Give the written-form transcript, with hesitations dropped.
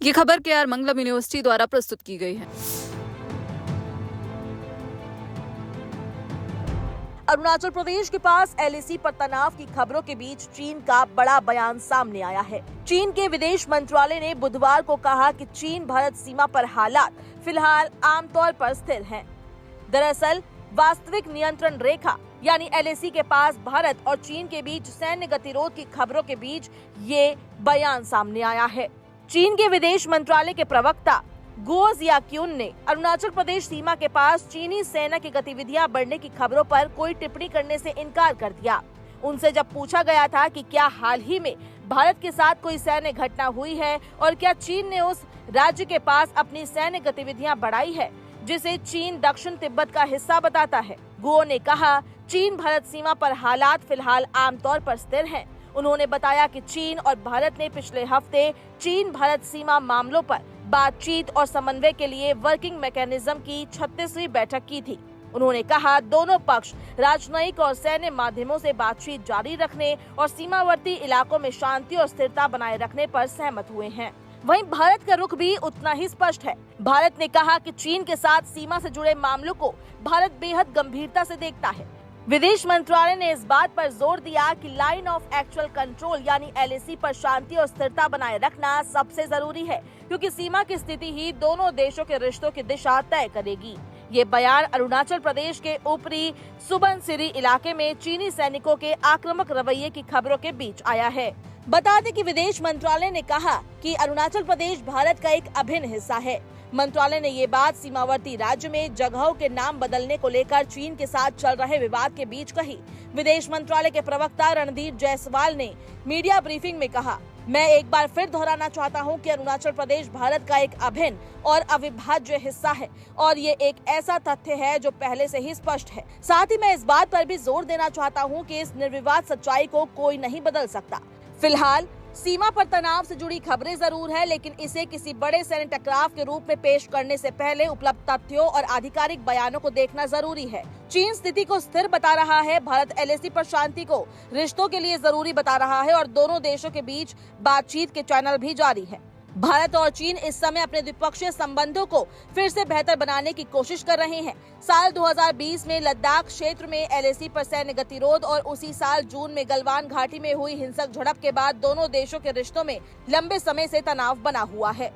ये खबर केआर मंगलम यूनिवर्सिटी द्वारा प्रस्तुत की गई है। अरुणाचल प्रदेश के पास एलएसी पर तनाव की खबरों के बीच चीन का बड़ा बयान सामने आया है। चीन के विदेश मंत्रालय ने बुधवार को कहा कि चीन भारत सीमा पर हालात फिलहाल आमतौर पर स्थिर हैं। दरअसल वास्तविक नियंत्रण रेखा यानी एलएसी के पास भारत और चीन के बीच सैन्य गतिरोध की खबरों के बीच ये बयान सामने आया है। चीन के विदेश मंत्रालय के प्रवक्ता गुओ जियाक्यून ने अरुणाचल प्रदेश सीमा के पास चीनी सेना की गतिविधियां बढ़ने की खबरों पर कोई टिप्पणी करने से इनकार कर दिया। उनसे जब पूछा गया था कि क्या हाल ही में भारत के साथ कोई सैन्य घटना हुई है और क्या चीन ने उस राज्य के पास अपनी सैन्य गतिविधियां बढ़ाई है जिसे चीन दक्षिण तिब्बत का हिस्सा बताता है, गुओ ने कहा, चीन भारत सीमा पर हालात फिलहाल आमतौर पर स्थिर हैं। उन्होंने बताया कि चीन और भारत ने पिछले हफ्ते चीन भारत सीमा मामलों पर बातचीत और समन्वय के लिए वर्किंग मैकेनिज्म की 36वीं बैठक की थी। उन्होंने कहा, दोनों पक्ष राजनयिक और सैन्य माध्यमों से बातचीत जारी रखने और सीमावर्ती इलाकों में शांति और स्थिरता बनाए रखने पर सहमत हुए हैं। वहीं भारत का रुख भी उतना ही स्पष्ट है। भारत ने कहा कि चीन के साथ सीमा से जुड़े मामलों को भारत बेहद गंभीरता से देखता है। विदेश मंत्रालय ने इस बात पर जोर दिया कि लाइन ऑफ एक्चुअल कंट्रोल यानी एलएसी पर शांति और स्थिरता बनाए रखना सबसे जरूरी है, क्योंकि सीमा की स्थिति ही दोनों देशों के रिश्तों की दिशा तय करेगी। ये बयान अरुणाचल प्रदेश के ऊपरी सुबनसिरी इलाके में चीनी सैनिकों के आक्रामक रवैये की खबरों के बीच आया है। बता दें कि विदेश मंत्रालय ने कहा कि अरुणाचल प्रदेश भारत का एक अभिन्न हिस्सा है। मंत्रालय ने ये बात सीमावर्ती राज्य में जगहों के नाम बदलने को लेकर चीन के साथ चल रहे विवाद के बीच कही। विदेश मंत्रालय के प्रवक्ता रणधीर जायसवाल ने मीडिया ब्रीफिंग में कहा, मैं एक बार फिर दोहराना चाहता हूं कि अरुणाचल प्रदेश भारत का एक अभिन्न और अविभाज्य हिस्सा है और ये एक ऐसा तथ्य है जो पहले से ही स्पष्ट है। साथ ही मैं इस बात पर भी जोर देना चाहता हूं कि इस निर्विवाद सच्चाई को कोई नहीं बदल सकता। फिलहाल सीमा पर तनाव से जुड़ी खबरें जरूर है, लेकिन इसे किसी बड़े सैन्य टकराव के रूप में पेश करने से पहले उपलब्ध तथ्यों और आधिकारिक बयानों को देखना जरूरी है। चीन स्थिति को स्थिर बता रहा है, भारत एलएसी पर शांति को रिश्तों के लिए जरूरी बता रहा है और दोनों देशों के बीच बातचीत के चैनल भी जारी है। भारत और चीन इस समय अपने द्विपक्षीय संबंधों को फिर से बेहतर बनाने की कोशिश कर रहे हैं। साल 2020 में लद्दाख क्षेत्र में एलएसी पर सैन्य गतिरोध और उसी साल जून में गलवान घाटी में हुई हिंसक झड़प के बाद दोनों देशों के रिश्तों में लंबे समय से तनाव बना हुआ है।